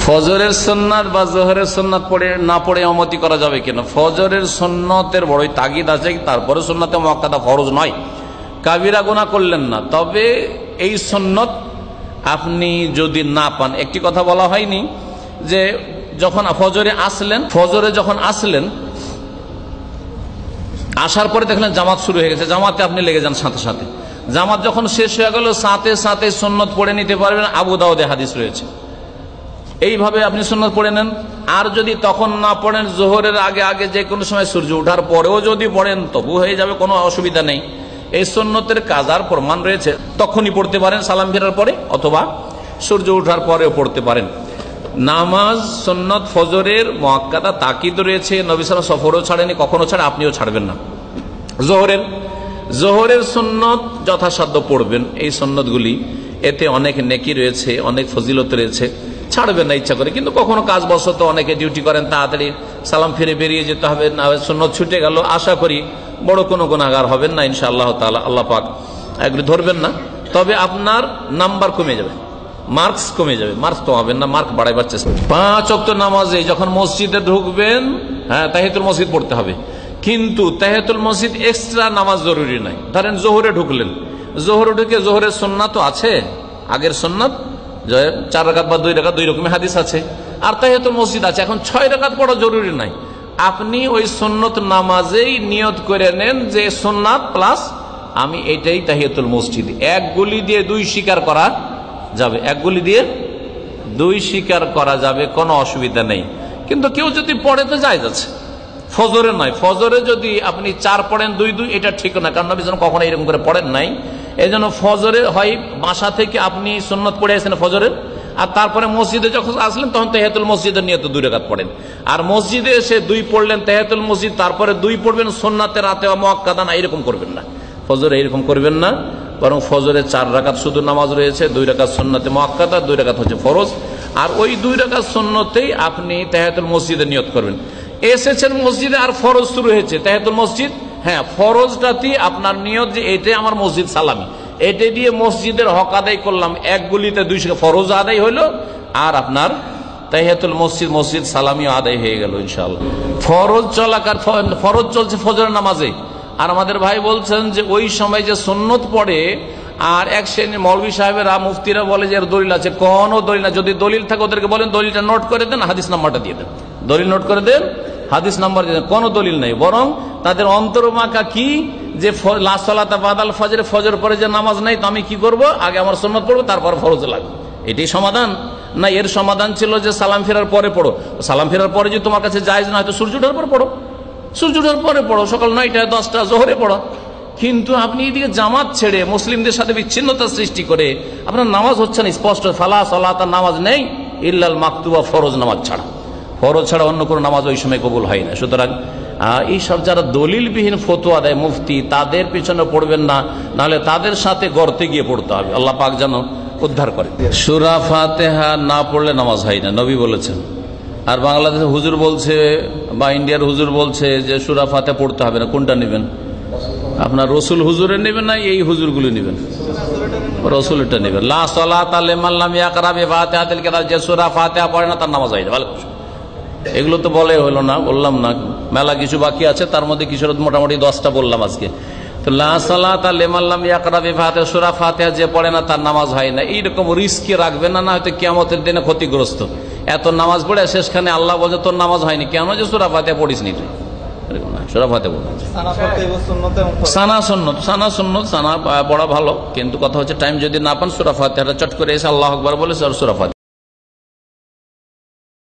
ফজরের সুন্নাত বা জোহরের সুন্নাত পড়ে না পড়ে ইমামতি করা যাবে কিনা? ফজরের সুন্নতের বড়ই তাগিদ আছে, তারপরে সুন্নাতে মুআক্কাদা ফরজ নয়। কাবিরা গুনাহ করলেন না, তবে এই সুন্নত আপনি যদি না পান, একটি কথা বলা হয়নি যে যখন ফজরে যখন আসলেন, আসার পরে দেখলেন জামাত শুরু হয়ে গেছে, জামাতে আপনি লেগে যান সাথে সাথে। জামাত যখন শেষ হয়ে গেল সাথে সাথে সুন্নত পড়ে নিতে পারবেন, আবু দাউদে হাদিস রয়েছে। এইভাবে আপনি সুন্নত পড়ে নেন। আর যদি তখন না পড়েন, জোহরের আগে আগে যে কোনো সময় সূর্য ওঠার পরেও যদি পড়েন তবু হয়ে যাবে, কোনো অসুবিধা নেই। এই সুন্নতের কাজার প্রমাণ রয়েছে, তখনই পড়তে পারেন সালাম ফেরার পরে, অথবা সূর্য ওঠার পরেও পড়তে পারেন। নামাজ সুন্নত ফজরের মুআক্কাদা তাকিদ রয়েছে, নবী সাল্লাল্লাহু আলাইহি ওয়াসাল্লাম সফরও ছাড়েনি, কখনো ছাড়ে, আপনিও ছাড়বেন না। জোহরের সুন্নত যথাসাধ্য পড়বেন, এই সুন্নতগুলি, এতে অনেক নেকি রয়েছে, অনেক ফজিলত রয়েছে, ছাড়বেন না ইচ্ছা করে। কিন্তু কখনো কাজবশত অনেকে ডিউটি করেন, তাড়াতাড়ি সালাম ফিরে বেরিয়ে যেতে হবে, না সুন্নত ছুটে গেল, আশা করি বড় কোনো গুনাহগার হবেন না ইনশাআল্লাহ তাআলা, আল্লাহ পাক এগুলি ধরবেন না। তবে আপনার নাম্বার কমে যাবে, মার্কস কমে যাবে, মার্কস তো হবেন না, মার্ক বাড়াইবার চেষ্টা। 5 ওয়াক্ত নামাজে যখন মসজিদে ঢুকবেন, হ্যাঁ তাহিয়াতুল মসজিদ পড়তে হবে, কিন্তু তাহিয়াতুল মসজিদ এক্সট্রা নামাজ জরুরি নাই। ধরেন জোহরে ঢুকলেন, জোহরে ঢুকে জোহরের সুন্নাত তো আছে, আগের সুন্নাত 4 রাকাত বা 2 রাকাত, 2 রকমের হাদিস আছে, আর তাহিয়াতুল মসজিদ আছে, এখন 6 রাকাত পড়া জরুরি নাই। আপনি ওই সুন্নত নামাজেই নিয়ত করে নেন যে সুন্নাত প্লাস আমি এইটাই তাহিয়াতুল মসজিদ। 1 গুলি দিয়ে 2 স্বীকার করা যাবে, 1 গুলি দিয়ে 2 স্বীকার করা যাবে, কোনো অসুবিধা নেই। কিন্তু কেউ যদি পড়ে তো জায়েজ আছে, ফজরে নয়। ফজরে যদি আপনি 4 পড়েন 2-2, এটা ঠিক না, কারণ নবী কখনো এরকম করে পড়েন নাই। এই জন্য ফজরে হয় বাসা থেকে আপনি সুন্নত পড়ে আসেন ফজরের, আর তারপরে মসজিদে যখন আসলেন তখন তাহিয়াতুল মসজিদের নিয়তে 2 রাকাত পড়েন, আর মসজিদে এসে 2 পড়লেন তাহিয়াতুল মসজিদ, তারপরে 2 পড়বেন সুন্নাতে রাতে মুআক্কাদা না, এরকম করবেন না। ফজরে এরকম করবেন না, বরং ফজরে 4 রাকাত শুধু নামাজ রয়েছে, 2 রাকাত সুন্নাতে মুআক্কাদা, 2 রাকাত হচ্ছে ফরজ, আর ওই 2 রাকাত সুন্নতেই আপনি তাহিয়াতুল মসজিদে নিয়ত করবেন। এসেছেন মসজিদে আর ফরজ শুরু হয়েছে তাহিয়াতুল মসজিদ, হ্যাঁ ফরজটাতে আপনার নিয়ত যে এটাই আমার মসজিদ সালামি, এটা দিয়ে মসজিদের হক আদায় করলাম, 1 গুলিতে 2 ফরজ আদায় হইলো, আর আপনার তাহিয়াতুল মসজিদ সালামিও আদায় হয়ে গেল ইনশাআল্লাহ। ফরজ চলছে ফজরের নামাজে, আর আমাদের ভাই বলছেন যে ওই সময় যে সুন্নত পড়ে, আর এক শ্রেণীর মৌলভী সাহেবেরা মুফতিরা বলে যে এর দলিল আছে, কোনো দলিল না। যদি দলিল থাকে ওদেরকে বলেন দলিলটা নোট করে দেন, হাদিস নাম্বারটা দিয়ে দেন, দলিল নোট করে দেন, হাদিস নাম্বার দিয়ে দেন। কোনো দলিল নেই, বরং তাদের অন্তরমাকা কি যে লা সালাতা বাদাল ফজর, ফজর পরে যে নামাজ নাই, তো আমি কি করব, আগে আমার সুন্নত পড়বো তারপর ফরজে লাগবে, এটাই সমাধান না। এর সমাধান ছিল যে সালাম ফেরার পরে পড়ো, সালাম ফেরার পরে যদি তোমার কাছে জায়েজ না হয় তো সূর্য ওঠার পর পড়ো, সূর্য ওঠার পরে পড়ো, সকাল 9টা 10টা জোহরে পড়ো। কিন্তু আপনি এদিকে জামাত ছেড়ে মুসলিমদের সাথে বিচ্ছিন্নতা সৃষ্টি করে আপনার নামাজ হচ্ছে না, স্পষ্ট ফালা সালাতা, নামাজ নেই ইল্লাল মাকতুবা, ফরজ নামাজ ছাড়া, ফরজ ছাড়া অন্য কোনো নামাজ ওই সময় কবুল হয় না। সুতরাং এইসব যারা দলিলবিহীন ফতোয়া দেয় মুফতি, তাদের পিছনে পড়বেন না, নাহলে তাদের সাথে গর্তে গিয়ে পড়তে হবে, আল্লাহ পাক যেন উদ্ধার করে। সূরা ফাতিহা না পড়লে নামাজ হয় না, নবী বলেছেন। আর বাংলাদেশে হুজুর বলছে বা ইন্ডিয়ার হুজুর বলছে যে সূরা ফাতিহা পড়তে হবে না, কোনটা নেবেন আপনার? রসুল হুজুরের নেবেন না এই হুজুরগুলো নেবেন? রসুলটা নেবেন। লা সালাতা লিমান লাম ইয়াকরা বিফাতিহাতিল কিতাব, যে সূরা ফাতিহা পড়ে না তার নামাজ হয় না। ভালো, এগুলো তো বলে হলো না, বললাম না, মেলা কিছু বাকি আছে, তার মধ্যে কিছু মোটামুটি 10টা বললাম আজকে। তো লা সালাতা লিমান লাম ইয়াকরা বিফাতিহা, সূরা ফাতিহা যে পড়ে না তার নামাজ হয় না, এইরকম রিস্কে রাখবেন না, না হয়তো কিয়ামতের দিনে ক্ষতিগ্রস্ত। এত নামাজ পড়ে শেষখানে আল্লাহ বলে তোর নামাজ হয়নি কেন, যে সূরা ফাতিহা পড়িস নি তুই। সূরা ফাতিহা পড়া সানা সুন্নত, সানা পড়া ভালো, কিন্তু কথা হচ্ছে টাইম যদি না পান সূরা ফাতিহাটা চট করে এসে আল্লাহু আকবার বলে সূরা ফাতিহা